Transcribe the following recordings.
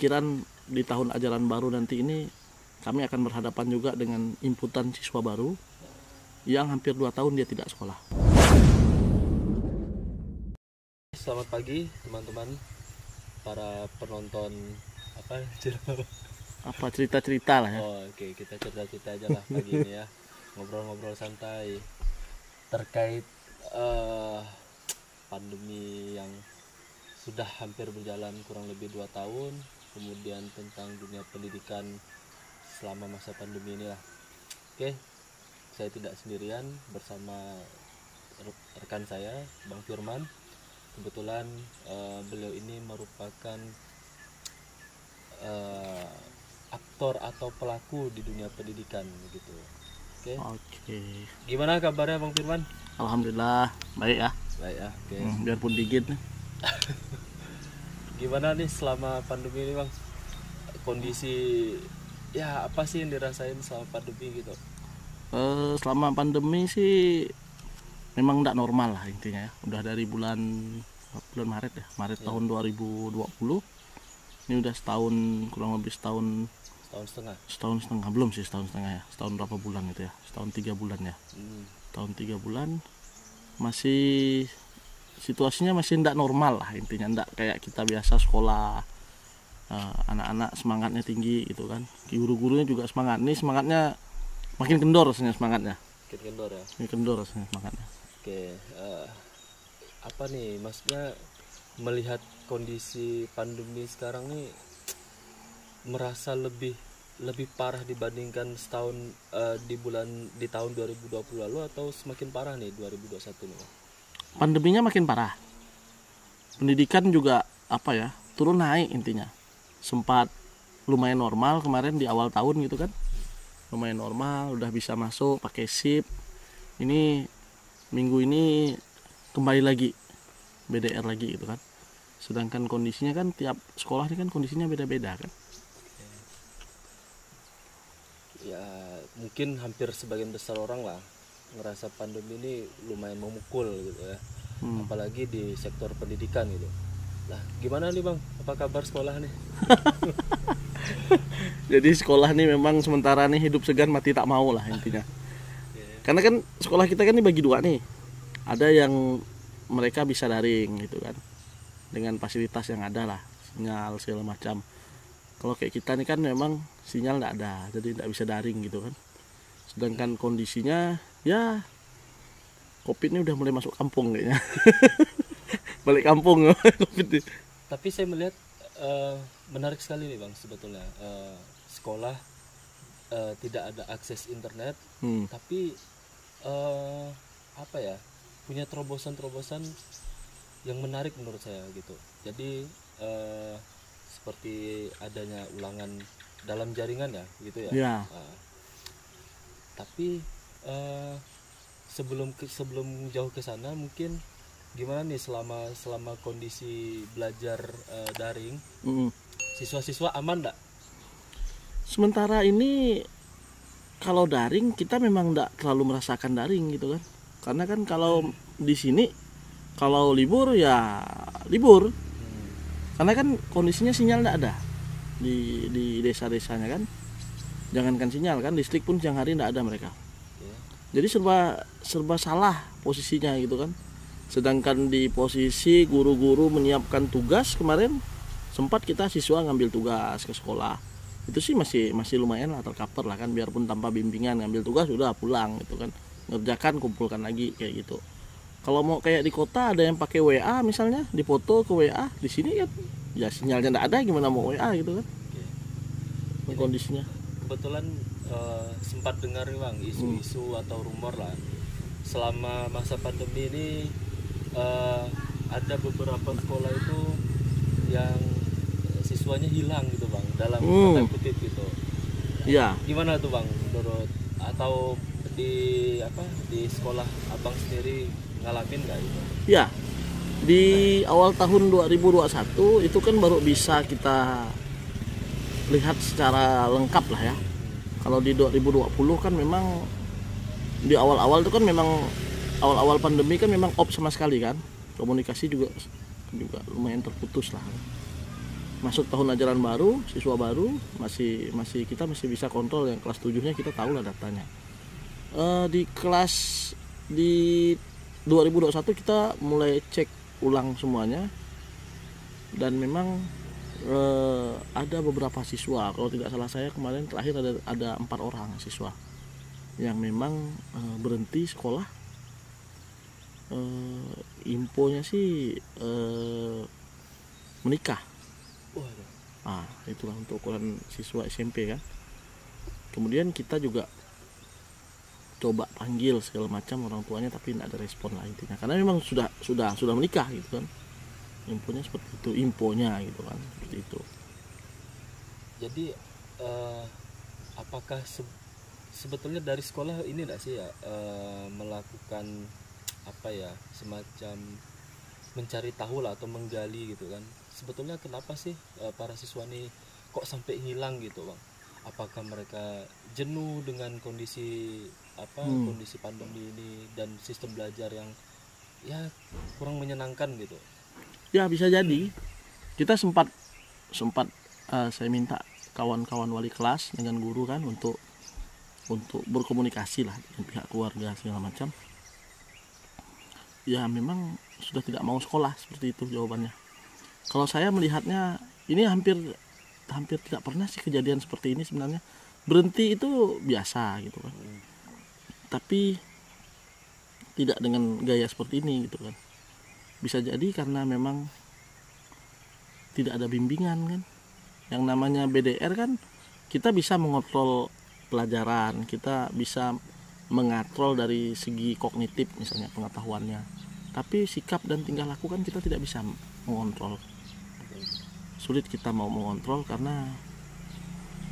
pikiran di tahun ajaran baru nanti ini kami akan berhadapan juga dengan inputan siswa baru yang hampir 2 tahun dia tidak sekolah. Selamat pagi teman-teman, para penonton Apa cerita-cerita lah ya. Oke, kita cerita-cerita aja lah pagi ini ya. Ngobrol-ngobrol santai terkait pandemi yang sudah hampir berjalan kurang lebih 2 tahun, kemudian tentang dunia pendidikan selama masa pandemi ini lah. Oke, saya tidak sendirian, bersama rekan saya Bang Firman. Kebetulan beliau ini merupakan aktor atau pelaku di dunia pendidikan begitu. Oke. Gimana kabarnya Bang Firman? Alhamdulillah baik ya. Baik ya. Oke. Biarpun dingin. Gimana nih selama pandemi ini Bang? Kondisi ya apa sih yang dirasain selama pandemi gitu? Selama pandemi sih memang tidak normal lah intinya ya. Udah dari bulan Maret ya, Maret ya. Tahun 2020. Ini udah setahun, kurang lebih setahun setengah, belum sih setahun setengah ya, setahun berapa bulan itu ya, setahun 3 bulan ya. Tahun 3 bulan masih situasinya masih tidak normal lah intinya, tidak kayak kita biasa sekolah. Anak-anak semangatnya tinggi gitu kan, guru-gurunya juga semangat. Nih semangatnya makin kendor rasanya semangatnya. Makin kendor ya? Makin kendor rasanya semangatnya. Oke, apa nih maksudnya melihat kondisi pandemi sekarang nih, merasa lebih parah dibandingkan setahun di tahun 2020 lalu, atau semakin parah nih 2021 nih? Pandeminya makin parah. Pendidikan juga turun naik intinya. Sempat lumayan normal kemarin di awal tahun gitu kan. Lumayan normal, udah bisa masuk pakai SIP. Ini minggu ini kembali lagi BDR lagi gitu kan. Sedangkan kondisinya kan tiap sekolah ini kan kondisinya beda-beda kan. Ya mungkin hampir sebagian besar orang lah ngerasa pandemi ini lumayan memukul gitu ya. Apalagi di sektor pendidikan gitu. Nah gimana nih Bang, apa kabar sekolah nih? Jadi sekolah nih memang sementara nih hidup segan mati tak mau lah intinya. Karena kan sekolah kita kan dibagi 2 nih. Ada yang mereka bisa daring gitu kan, dengan fasilitas yang ada lah, sinyal segala macam. Kalau kayak kita nih kan memang sinyal nggak ada, jadi nggak bisa daring gitu kan. Sedangkan kondisinya ya COVID ini udah mulai masuk kampung kayaknya. Balik kampung COVID. Tapi saya melihat menarik sekali nih Bang sebetulnya, sekolah tidak ada akses internet, tapi punya terobosan-terobosan yang menarik menurut saya gitu. Jadi seperti adanya ulangan dalam jaringan ya gitu ya. Ya. Tapi sebelum jauh ke sana, mungkin gimana nih selama kondisi belajar daring, siswa-siswa aman enggak? Sementara ini kalau daring kita memang enggak terlalu merasakan daring gitu kan. Karena kan kalau di sini kalau libur ya libur. Karena kan kondisinya sinyal enggak ada di desa-desanya kan. Jangankan sinyal kan, listrik pun siang hari enggak ada mereka. Jadi serba salah posisinya gitu kan. Sedangkan di posisi guru-guru menyiapkan tugas kemarin, sempat kita siswa ngambil tugas ke sekolah. Itu sih masih lumayan lah, tercover lah kan, biarpun tanpa bimbingan, ngambil tugas udah pulang gitu kan. Ngerjakan kumpulkan lagi kayak gitu. Kalau mau kayak di kota ada yang pakai WA misalnya, difoto ke WA, di sini kan ya sinyalnya enggak ada, gimana mau WA gitu kan. Kondisinya. Kebetulan sempat dengar nih Bang isu-isu atau rumor lah, selama masa pandemi ini ada beberapa sekolah itu yang siswanya hilang gitu Bang, dalam tanda kutip gitu. Iya. Gimana tuh Bang menurut, atau di sekolah Abang sendiri ngalamin nggak gitu? Ya, di awal tahun 2021 itu kan baru bisa kita lihat secara lengkap lah ya. Kalau di 2020 kan memang di awal-awal itu kan memang awal-awal pandemi kan memang off sama sekali kan. Komunikasi juga lumayan terputus lah. masuk tahun ajaran baru, siswa baru masih kita masih bisa kontrol. Yang kelas 7-nya kita tahu lah datanya. Di kelas di 2021 kita mulai cek ulang semuanya, dan memang ada beberapa siswa, kalau tidak salah saya kemarin terakhir ada 4 orang siswa yang memang berhenti sekolah. Infonya sih menikah. Itulah untuk ukuran siswa SMP kan. Kemudian kita juga coba panggil segala macam orang tuanya, tapi tidak ada respon lah intinya, karena memang sudah menikah gitu kan. Infonya seperti itu, gitu kan, seperti itu. Jadi apakah sebetulnya dari sekolah ini enggak sih ya melakukan apa ya, semacam mencari tahu lah atau menggali gitu kan, sebetulnya kenapa sih para siswa ini kok sampai hilang gitu Bang? Apakah mereka jenuh dengan kondisi kondisi pandemi ini dan sistem belajar yang ya kurang menyenangkan gitu? Ya bisa jadi. Kita sempat saya minta kawan-kawan wali kelas dengan guru kan untuk berkomunikasi lah dengan pihak keluarga segala macam. Ya memang sudah tidak mau sekolah, seperti itu jawabannya. Kalau saya melihatnya ini hampir tidak pernah sih kejadian seperti ini sebenarnya. Berhenti itu biasa gitu kan. Tapi tidak dengan gaya seperti ini gitu kan. Bisa jadi karena memang tidak ada bimbingan kan. Yang namanya BDR kan kita bisa mengontrol pelajaran, kita bisa mengatrol dari segi kognitif misalnya pengetahuannya, tapi sikap dan tingkah laku kan kita tidak bisa mengontrol. Sulit kita mau mengontrol karena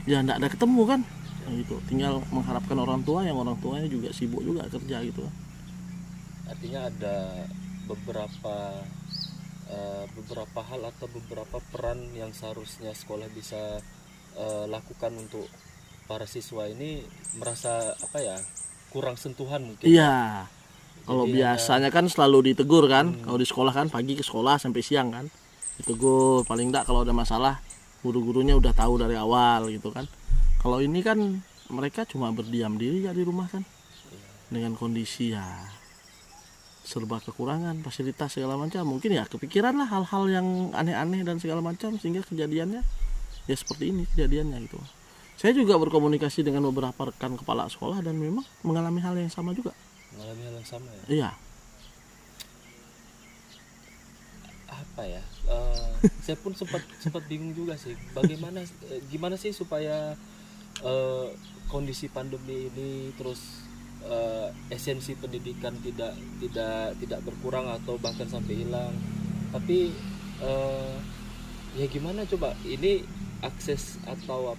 ya tidak ada ketemu kan, gitu. Tinggal mengharapkan orang tua, yang orang tuanya juga sibuk juga kerja gitu. Artinya ada beberapa hal atau beberapa peran yang seharusnya sekolah bisa lakukan untuk para siswa ini merasa kurang sentuhan mungkin. Iya. Kalau biasanya kan selalu ditegur kan, kalau di sekolah kan pagi ke sekolah sampai siang kan ditegur, paling enggak kalau ada masalah guru-gurunya udah tahu dari awal gitu kan. Kalau ini kan mereka cuma berdiam diri ya di rumah kan, dengan kondisi ya serba kekurangan fasilitas segala macam, mungkin ya kepikiran lah hal-hal yang aneh-aneh dan segala macam, sehingga kejadiannya ya seperti ini kejadiannya gitu. Saya juga berkomunikasi dengan beberapa rekan kepala sekolah dan memang mengalami hal yang sama juga. Mengalami hal yang sama ya? Iya. Apa ya? Saya pun sempat bingung juga sih. Gimana sih supaya kondisi pandemi ini terus esensi pendidikan tidak berkurang atau bahkan sampai hilang. Tapi ya gimana coba, ini akses atau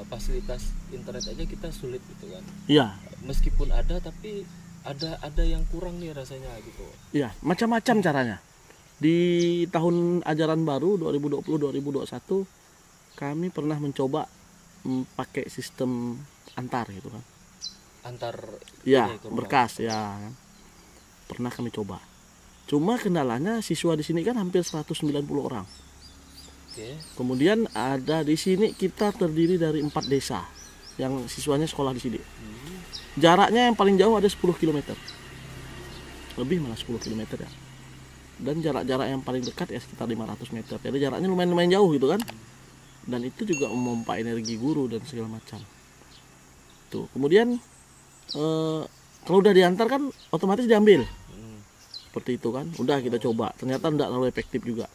fasilitas internet aja kita sulit gitu kan. Iya. Meskipun ada, tapi ada yang kurang nih rasanya gitu. Iya, macam-macam caranya. Di tahun ajaran baru 2020-2021 kami pernah mencoba pakai sistem antar gitu kan. Antar ya berkas ya kan. Pernah kami coba. Cuma kendalanya siswa di sini kan hampir 190 orang. Kemudian ada di sini kita terdiri dari 4 desa yang siswanya sekolah di sini. Jaraknya yang paling jauh ada 10 km. Lebih malah 10 km ya. Dan jarak-jarak yang paling dekat ya sekitar 500 meter. Jadi jaraknya lumayan jauh gitu kan. Dan itu juga memompa energi guru dan segala macam. Tuh, kemudian kalau udah diantar kan otomatis diambil. Seperti itu kan. Udah kita coba, ternyata tidak terlalu efektif juga.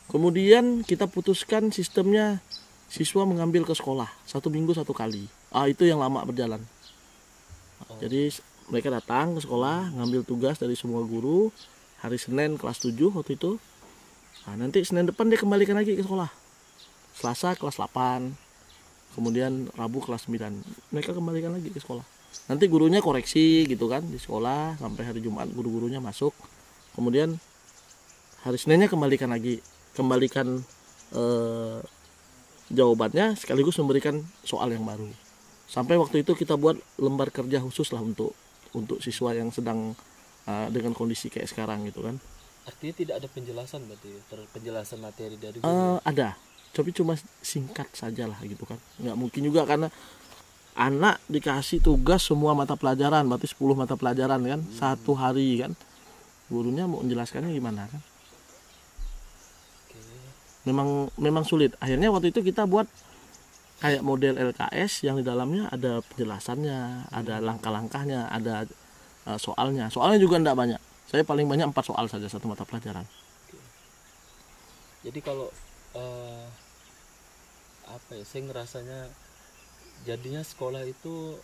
Kemudian kita putuskan sistemnya siswa mengambil ke sekolah 1 minggu 1 kali. Itu yang lama berjalan. Jadi mereka datang ke sekolah, ngambil tugas dari semua guru. Hari Senin kelas 7 waktu itu. Nanti Senin depan dia kembalikan lagi ke sekolah. Selasa kelas 8. Kemudian Rabu kelas 9. Mereka kembalikan lagi ke sekolah. Nanti gurunya koreksi gitu kan di sekolah sampai hari Jumat guru-gurunya masuk. Kemudian hari Seninnya kembalikan jawabannya sekaligus memberikan soal yang baru. Sampai waktu itu kita buat lembar kerja khusus lah untuk siswa yang sedang dengan kondisi kayak sekarang gitu kan. Artinya tidak ada penjelasan berarti, penjelasan materi dari guru? Ada. tapi cuma singkat saja lah gitu kan. Nggak mungkin juga karena anak dikasih tugas semua mata pelajaran, berarti 10 mata pelajaran kan, satu hari kan, gurunya mau menjelaskannya gimana kan. Memang sulit. Akhirnya waktu itu kita buat kayak model LKS yang di dalamnya ada penjelasannya, ada langkah-langkahnya, ada soalnya. Soalnya juga enggak banyak. Saya paling banyak 4 soal saja satu mata pelajaran. Jadi kalau saya ngerasanya jadinya sekolah itu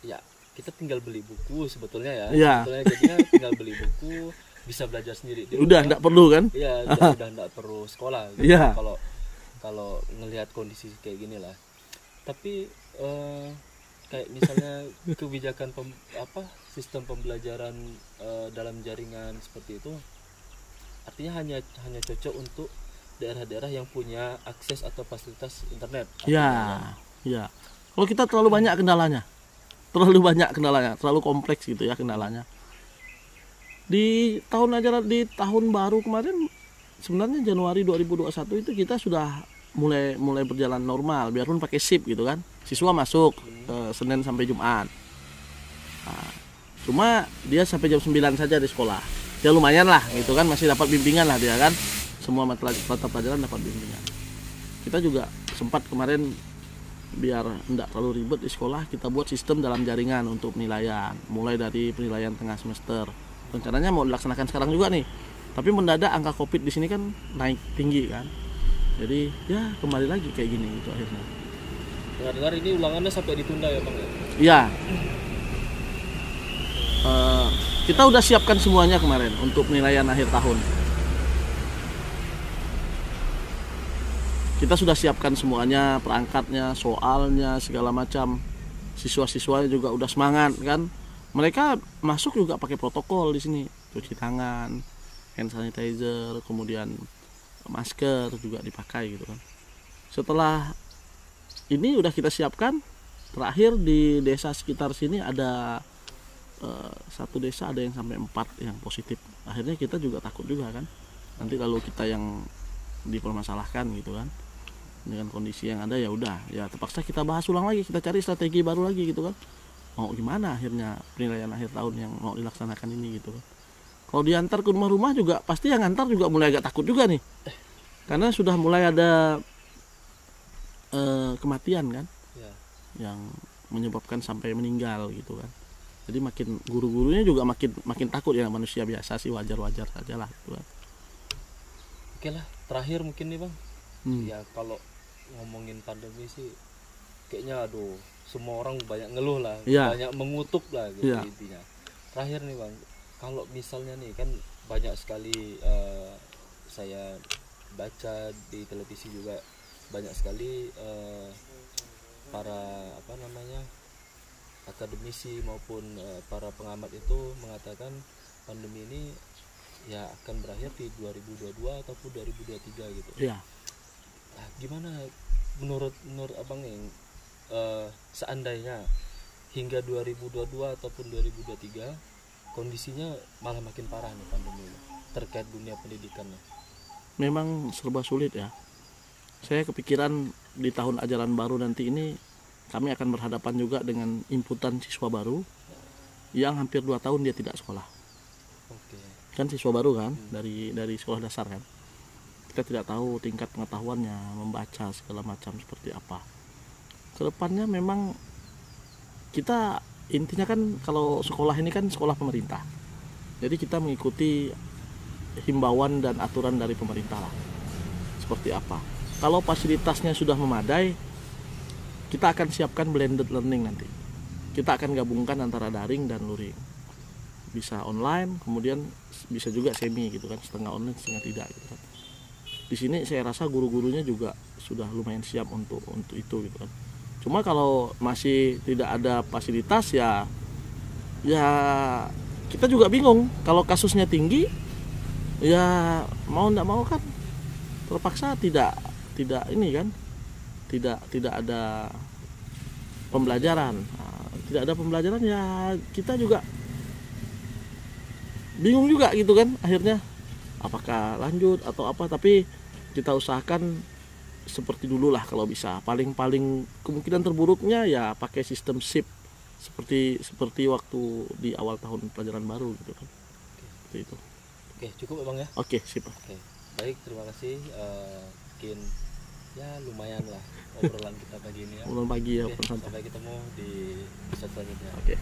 ya kita tinggal beli buku sebetulnya ya. Iya. Sebetulnya jadinya tinggal beli buku, bisa belajar sendiri. Udah enggak perlu kan? Iya, udah enggak perlu sekolah gitu. Iya. Kalau ngelihat kondisi kayak gini lah. Tapi kayak misalnya kebijakan sistem pembelajaran dalam jaringan seperti itu, artinya hanya cocok untuk daerah-daerah yang punya akses atau fasilitas internet. Iya. Kalau kita terlalu banyak kendalanya, terlalu kompleks gitu ya kendalanya. Di tahun baru kemarin, sebenarnya Januari 2021 itu kita sudah mulai berjalan normal, biarpun pakai shift gitu kan. Siswa masuk Senin sampai Jumat. Nah, cuma dia sampai jam 9 saja di sekolah. Ya lumayan lah gitu kan, masih dapat bimbingan lah dia kan. Semua mata pelajaran dapat bimbingan. Kita juga sempat kemarin biar tidak terlalu ribet di sekolah, kita buat sistem dalam jaringan untuk penilaian, mulai dari penilaian tengah semester. Rencananya mau dilaksanakan sekarang juga nih. Tapi mendadak angka Covid di sini kan naik tinggi kan. Jadi ya kembali lagi kayak gini gitu akhirnya. Dengar-dengar ini ulangannya sampai ditunda ya Bang ya? Iya. Kita udah siapkan semuanya kemarin untuk penilaian akhir tahun. Kita sudah siapkan semuanya, perangkatnya, soalnya, segala macam. Siswa-siswanya juga udah semangat kan. Mereka masuk juga pakai protokol di sini, cuci tangan, hand sanitizer, kemudian masker juga dipakai gitu kan. Setelah ini udah kita siapkan, terakhir di desa sekitar sini ada satu desa ada yang sampai 4 yang positif. Akhirnya kita juga takut juga kan, nanti lalu kita yang dipermasalahkan gitu kan. Dengan kondisi yang ada ya udah, ya terpaksa kita bahas ulang lagi, kita cari strategi baru lagi gitu kan. Mau gimana akhirnya penilaian akhir tahun yang mau dilaksanakan ini gitu kan. Kalau diantar ke rumah-rumah juga pasti yang antar juga mulai agak takut juga nih, karena sudah mulai ada kematian kan ya, yang menyebabkan sampai meninggal gitu kan. Jadi makin guru-gurunya juga makin takut ya, manusia biasa sih, wajar-wajar saja lah gitu kan. Oke lah, terakhir mungkin nih Bang. Ya kalau ngomongin pandemi sih kayaknya semua orang banyak ngeluh lah, banyak mengutuk lah gitu intinya. Terakhir nih Bang, kalau misalnya nih kan banyak sekali saya baca di televisi juga, banyak sekali para akademisi maupun para pengamat itu mengatakan pandemi ini ya akan berakhir di 2022 ataupun 2023 gitu. Iya. Nah, gimana menurut Abang yang seandainya hingga 2022 ataupun 2023 kondisinya malah makin parah nih pandemi ini terkait dunia pendidikannya? Memang serba sulit ya. Saya kepikiran di tahun ajaran baru nanti ini kami akan berhadapan juga dengan inputan siswa baru yang hampir 2 tahun dia tidak sekolah. Oke. Kan siswa baru kan, dari sekolah dasar kan. Kita tidak tahu tingkat pengetahuannya, membaca segala macam seperti apa. Kedepannya memang kita intinya kan kalau sekolah ini kan sekolah pemerintah. Jadi kita mengikuti himbauan dan aturan dari pemerintah lah. Seperti apa? Kalau fasilitasnya sudah memadai, kita akan siapkan blended learning nanti. Kita akan gabungkan antara daring dan luring. Bisa online, kemudian bisa juga semi gitu kan, setengah online, setengah tidak gitu kan. Di sini saya rasa guru-gurunya juga sudah lumayan siap untuk itu gitu kan. Cuma kalau masih tidak ada fasilitas ya kita juga bingung. Kalau kasusnya tinggi ya mau enggak mau kan terpaksa tidak ini kan, tidak ada pembelajaran. Nah, tidak ada pembelajaran ya kita juga bingung juga gitu kan akhirnya, apakah lanjut atau apa. Tapi kita usahakan seperti dulu lah kalau bisa. Paling kemungkinan terburuknya ya pakai sistem shift seperti waktu di awal tahun pelajaran baru gitu kan. Seperti itu. Oke, cukup ya Bang ya. Oke, sip. Oke, baik, terima kasih. Mungkin ya lumayan lah obrolan kita pagi ini ya. Mulai pagi ya. Oke, sampai ketemu di episode selanjutnya. Oke.